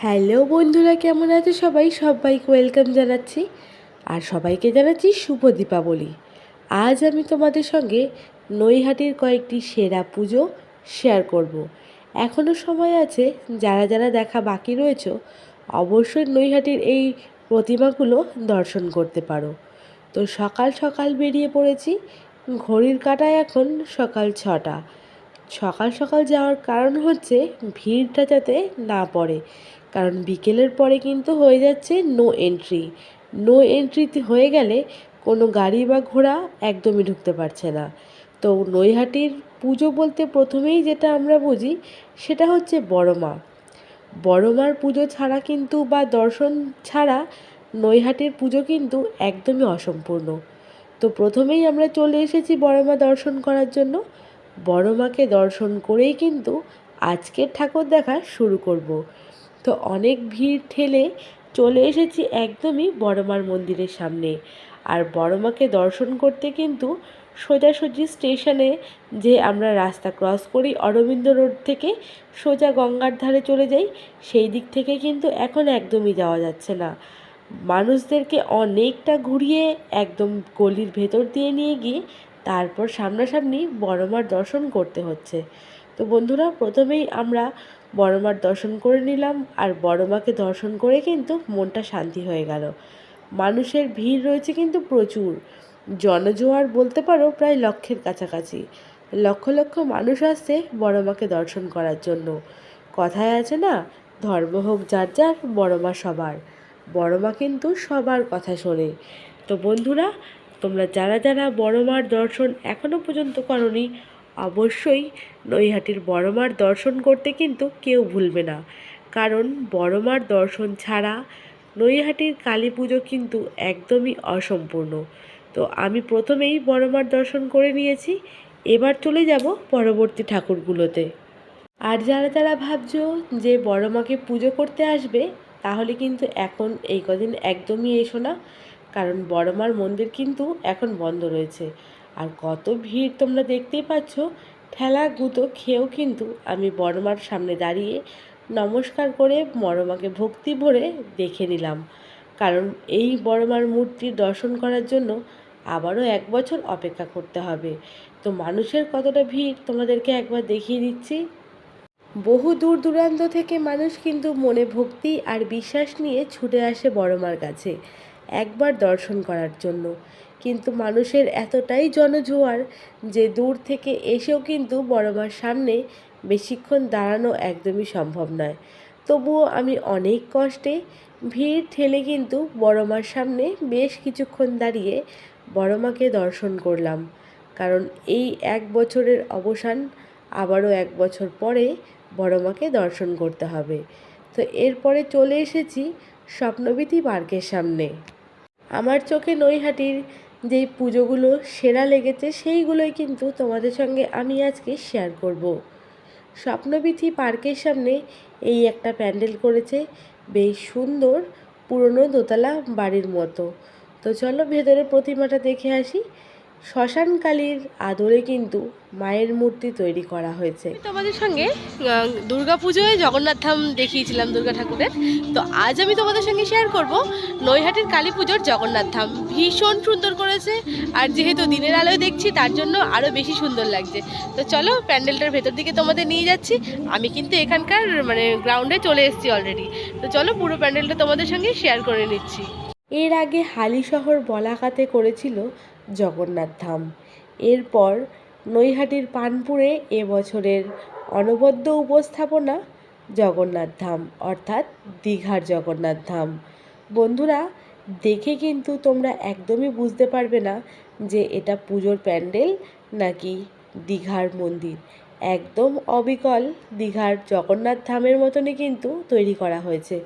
Hello বন্ধুরা, কেমন আছো সবাই? সবাইকে ওয়েলকাম জানাচ্ছি আর সবাইকে জানাচ্ছি শুভ দীপাবলি। আজ আমি তোমাদের সঙ্গে নৈহাটির কয়েকটি সেরা পুজো শেয়ার করব। এখনও সময় আছে, যারা যারা দেখা বাকি রয়েছে অবশ্যই নৈহাটির এই প্রতিমাগুলো দর্শন করতে পারো। তো সকাল সকাল বেরিয়ে পড়েছি, ঘড়ির কাঁটায় এখন সকাল 6টা। সকাল সকাল যাওয়ার কারণ হচ্ছে ভিড়টা যাতে না পড়ে, কারণ বিকেলের পরে কিন্তু হয়ে যাচ্ছে নো এন্ট্রি। নো এন্ট্রিতে হয়ে গেলে কোনো গাড়ি বা ঘোড়া একদমই ঢুকতে পারছে না। তো নৈহাটির পুজো বলতে প্রথমেই যেটা আমরা বুঝি সেটা হচ্ছে বড় মা। বড় মার পুজো ছাড়া কিন্তু বা দর্শন ছাড়া নৈহাটির পুজো কিন্তু একদমই অসম্পূর্ণ। তো প্রথমেই আমরা চলে এসেছি বড় মা দর্শন করার জন্য। বড় মাকে দর্শন করেই কিন্তু আজকের ঠাকুর দেখা শুরু করব। তো অনেক ভিড় ঠেলে চলে এসেছি একদমই বড় মার মন্দিরের সামনে। আর বড় মাকে দর্শন করতে কিন্তু সোজাসুজি স্টেশনে যে আমরা রাস্তা ক্রস করি অরবিন্দ রোড থেকে সোজা গঙ্গার ধারে চলে যাই, সেই দিক থেকে কিন্তু এখন একদমই যাওয়া যাচ্ছে না। মানুষদেরকে অনেকটা ঘুরিয়ে একদম গলির ভেতর দিয়ে নিয়ে গিয়ে তারপর সামনাসামনি বড় মার দর্শন করতে হচ্ছে। তো বন্ধুরা, প্রথমেই আমরা বড় মার দর্শন করে নিলাম, আর বড় মাকে দর্শন করে কিন্তু মনটা শান্তি হয়ে গেল। মানুষের ভিড় রয়েছে কিন্তু প্রচুর, জনজোয়ার বলতে পারো প্রায় লক্ষের কাছাকাছি। লক্ষ লক্ষ মানুষ আসছে বড় মাকে দর্শন করার জন্য। কথায় আছে না, ধর্ম হোক যার যার, বড় মা সবার। বড় মা কিন্তু সবার কথা শোনে। তো বন্ধুরা, তোমরা যারা যারা বড় মার দর্শন এখনও পর্যন্ত করনি, অবশ্যই নৈহাটির বড় মার দর্শন করতে কিন্তু কেউ ভুলবে না। কারণ বড় মার দর্শন ছাড়া নৈহাটির কালী পুজো কিন্তু একদমই অসম্পূর্ণ। তো আমি প্রথমেই বড় মার দর্শন করে নিয়েছি, এবার চলে যাব পরবর্তী ঠাকুরগুলোতে। আর যারা যারা ভাবছো যে বড় মাকে পুজো করতে আসবে, তাহলে কিন্তু এখন এই কদিন একদমই এসো না, কারণ বড় মার মন্দির কিন্তু এখন বন্ধ রয়েছে। আর কত ভিড় তোমরা দেখতেই পাচ্ছ। ঠেলা গুঁতো খেয়েও কিন্তু আমি বড় মার সামনে দাঁড়িয়ে নমস্কার করে বড় মাকে ভক্তি ভরে দেখে নিলাম, কারণ এই বড় মার মূর্তির দর্শন করার জন্য আবারও 1 বছর অপেক্ষা করতে হবে। তো মানুষের কতটা ভিড় তোমাদেরকে একবার দেখিয়ে দিচ্ছি। বহু দূর দূরান্ত থেকে মানুষ কিন্তু মনে ভক্তি আর বিশ্বাস নিয়ে ছুটে আসে বড় মার কাছে একবার দর্শন করার জন্য। কিন্তু মানুষের এতটাই জনজোয়ার যে দূর থেকে এসেও কিন্তু বড় মার সামনে বেশিক্ষণ দাঁড়ানো একদমই সম্ভব নয়। তবুও আমি অনেক কষ্টে ভিড় ঠেলে কিন্তু বড় মার সামনে বেশ কিছুক্ষণ দাঁড়িয়ে বড় মাকে দর্শন করলাম, কারণ এই 1 বছরের অবসান আবারও 1 বছর পরে বড় মাকে দর্শন করতে হবে। তো এরপরে চলে এসেছি স্বপ্নবীথি পার্কের সামনে। আমার চোখে নৈহাটির যেই পুজোগুলো সেরা লেগেছে সেইগুলোই কিন্তু তোমাদের সঙ্গে আমি আজকে শেয়ার করব। স্বপ্নবীথি পার্কের সামনে এই একটা প্যান্ডেল করেছে, বেশ সুন্দর, পুরনো দোতলা বাড়ির মতো। তো চলো ভেতরে প্রতিমাটা দেখে আসি। শ্মশান কালীর আদলে কিন্তু মায়ের মূর্তি তৈরি করা হয়েছে। তোমাদের সঙ্গে দুর্গা পুজোয় জগন্নাথ ধাম দেখিয়েছিলাম দুর্গা ঠাকুরের। তো আজ আমি তোমাদের সঙ্গে শেয়ার করব নৈহাটির কালী পুজোর জগন্নাথ ধাম। ভীষণ সুন্দর করেছে, আর যেহেতু দিনের আলোয় দেখছি তার জন্য আরও বেশি সুন্দর লাগছে। তো চলো প্যান্ডেলটার ভেতর দিকে তোমাদের নিয়ে যাচ্ছি। আমি কিন্তু এখানকার গ্রাউন্ডে চলে এসেছি অলরেডি। তো চলো পুরো প্যান্ডেলটা তোমাদের সঙ্গে শেয়ার করে নিচ্ছি। এর আগে হালিশহর বলাকাতে করেছিল জগন্নাথ ধাম। এরপর নৈহাটির পানপুরে এবছরের অনবদ্য উপস্থাপনা জগন্নাথ ধাম, অর্থাৎ দীঘার জগন্নাথ ধাম। বন্ধুরা, দেখে কিন্তু তোমরা একদমই বুঝতে পারবে না যে এটা পুজোর প্যান্ডেল নাকি দীঘার মন্দির। একদম অবিকল দীঘার জগন্নাথ ধামের মতনই কিন্তু তৈরি করা হয়েছে।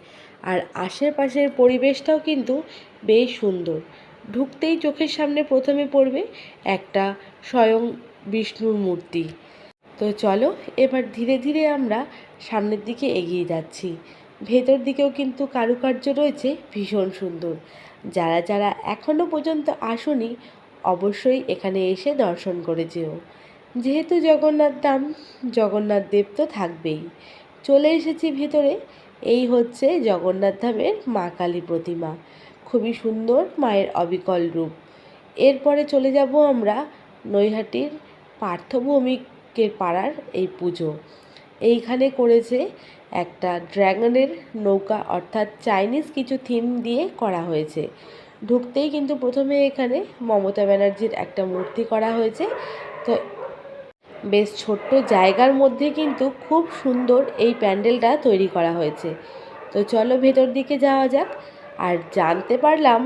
আর আশেপাশের পরিবেশটাও কিন্তু বেশ সুন্দর। ঢুকতেই চোখের সামনে প্রথমে পড়বে একটা স্বয়ং বিষ্ণুর মূর্তি। তো চলো এবার ধীরে ধীরে আমরা সামনের দিকে এগিয়ে যাচ্ছি। ভেতর দিকেও কিন্তু কারুকার্য রয়েছে ভীষণ সুন্দর। যারা যারা এখনও পর্যন্ত আসোনি, অবশ্যই এখানে এসে দর্শন করে যেও। যেহেতু জগন্নাথ ধাম, জগন্নাথ দেব তো থাকবেই। চলে এসেছি ভেতরে। এই হচ্ছে জগন্নাথ ধামের মা কালী প্রতিমা, খুবই সুন্দর মায়ের অবিকল রূপ। এরপরে চলে যাব আমরা নৈহাটির পার্থভৌমিকের পাড়ার এই পুজো। এইখানে করেছে একটা ড্র্যাগনের নৌকা, অর্থাৎ চাইনিজ কিছু থিম দিয়ে করা হয়েছে। ঢুকতেই কিন্তু প্রথমে এখানে মমতা ব্যানার্জির একটা মূর্তি করা হয়েছে। তো বেশ ছোট্ট জায়গার মধ্যে কিন্তু খুব সুন্দর এই প্যান্ডেলটা তৈরি করা হয়েছে। তো চলো ভেতর দিকে যাওয়া যাক। আর জানতে পারলাম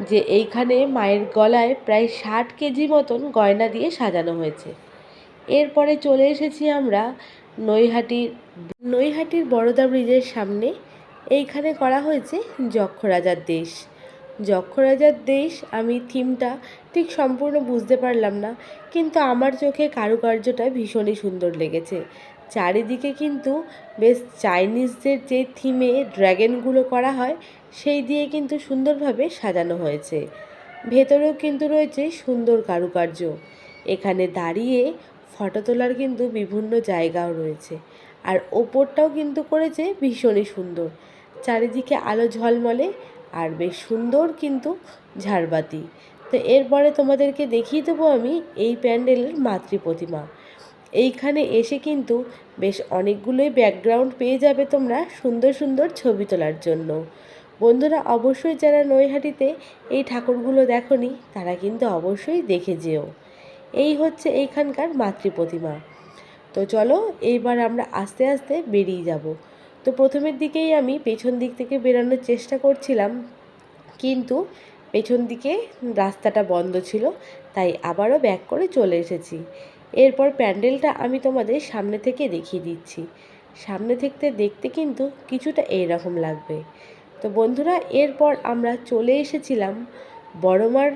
যে এইখানে মায়ের গলায় প্রায় 60 কেজি মতন গয়না দিয়ে সাজানো হয়েছে। এরপরে চলে এসেছি আমরা নৈহাটির বড়দা ব্রিজের সামনে। এইখানে করা হয়েছে যক্ষরাজার দেশ। যক্ষরাজার দেশ আমি থিমটা ঠিক সম্পূর্ণ বুঝতে পারলাম না, কিন্তু আমার চোখে কারুকার্যটা ভীষণই সুন্দর লেগেছে। চারিদিকে কিন্তু বেশ চাইনিজদের যে থিমে ড্র্যাগনগুলো করা হয় সেই দিয়ে কিন্তু সুন্দরভাবে সাজানো হয়েছে। ভেতরেও কিন্তু রয়েছে সুন্দর কারুকার্য। এখানে দাঁড়িয়ে ফটো তোলার কিন্তু বিভিন্ন জায়গাও রয়েছে। আর ওপরটাও কিন্তু করেছে ভীষণই সুন্দর, চারিদিকে আলো ঝলমলে আর বেশ সুন্দর কিন্তু ঝাড়বাতি। তো এরপরে তোমাদেরকে দেখিয়ে দেবো আমি এই প্যান্ডেলের মাতৃ প্রতিমা। এইখানে এসে কিন্তু বেশ অনেকগুলোই ব্যাকগ্রাউন্ড পেয়ে যাবে তোমরা সুন্দর সুন্দর ছবি তোলার জন্য। বন্ধুরা, অবশ্যই যারা নৈহাটিতে এই ঠাকুরগুলো দেখোনি তারা কিন্তু অবশ্যই দেখে যেও। এই হচ্ছে এইখানকার মাতৃ প্রতিমা। তো চলো এইবার আমরা আস্তে আস্তে বেরিয়ে যাব। তো প্রথমের দিকেই আমি পেছন দিক থেকে বেরানোর চেষ্টা করছিলাম, কিন্তু পেছন দিকে রাস্তাটা বন্ধ ছিল, তাই আবারও ব্যাক করে চলে এসেছি। এরপর প্যান্ডেলটা আমি তোমাদের সামনে থেকে দেখিয়ে দিচ্ছি। সামনে থেকে দেখতে কিন্তু কিছুটা এইরকম লাগবে। তো বন্ধুরা, এরপর আমরা চলে এসেছিলাম বড়মার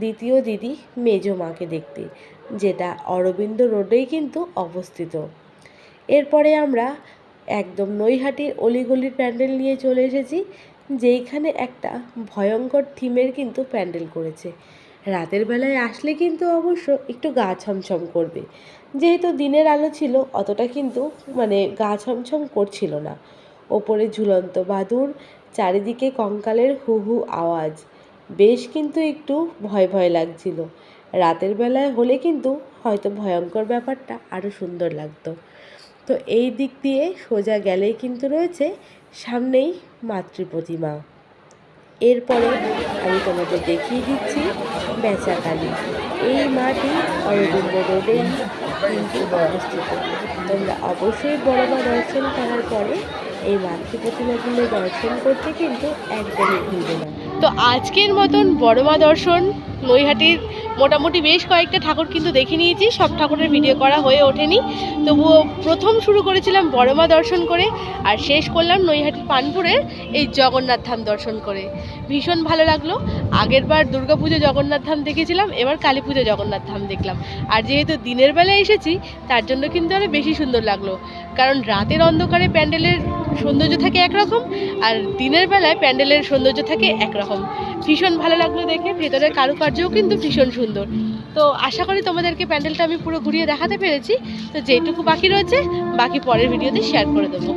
দ্বিতীয় দিদি মেজো মাকে দেখতে, যেটা অরবিন্দ রোডেই কিন্তু অবস্থিত। এরপরে আমরা একদম নৈহাটির অলিগলির প্যান্ডেল নিয়ে চলে এসেছি, যেইখানে একটা ভয়ঙ্কর থিমের কিন্তু প্যান্ডেল করেছে। রাতের বেলায় আসলে কিন্তু অবশ্য একটু গা ছমছম করবে, যেহেতু দিনের আলো ছিল অতটা কিন্তু গা ছমছম করছিল না। ওপরে ঝুলন্ত বাদুড়, চারিদিকে কঙ্কালের হু হু আওয়াজ, বেশ কিন্তু একটু ভয় ভয় লাগছিল। রাতের বেলায় হলে কিন্তু হয়তো ভয়ঙ্কর ব্যাপারটা আরও সুন্দর লাগতো। তো এই দিক দিয়ে সোজা গেলেই কিন্তু রয়েছে সামনেই মাতৃ প্রতিমা। এরপরে আমি তোমাদের দেখিয়ে দিচ্ছি বেচাকালী। এই মাটি অরবিন্দ রোডেই কিন্তু অবস্থিত। তোমরা অবশ্যই বড়মা দর্শন করার পরে এই মাতৃ প্রতিমাগুলো দর্শন করতে কিন্তু একদমই ভুলবে না। তো আজকের মতন বড়মা দর্শন নৈহাটির মোটামুটি বেশ কয়েকটা ঠাকুর কিন্তু দেখে নিয়েছি। সব ঠাকুরের ভিডিও করা হয়ে ওঠেনি, তবুও প্রথম শুরু করেছিলাম বড়মা দর্শন করে, আর শেষ করলাম নৈহাটির পানপুরের এই জগন্নাথ ধাম দর্শন করে। ভীষণ ভালো লাগলো। আগেরবার দুর্গাপুজো জগন্নাথ ধাম দেখেছিলাম, এবার কালী পুজো জগন্নাথ ধাম দেখলাম। আর যেহেতু দিনের বেলায় এসেছি তার জন্য কিন্তু আরও বেশি সুন্দর লাগলো, কারণ রাতের অন্ধকারে প্যান্ডেলের সৌন্দর্য থাকে একরকম, আর দিনের বেলায় প্যান্ডেলের সৌন্দর্য থাকে একরকম। ভীষণ ভালো লাগলো দেখে। ভেতরের কারুকার্যও কিন্তু ভীষণ সুন্দর। তো আশা করি তোমাদেরকে প্যান্ডেলটা আমি পুরো ঘুরিয়ে দেখাতে পেরেছি। তো যেটুকু বাকি রয়েছে বাকি পরের ভিডিওতে শেয়ার করে দেবো।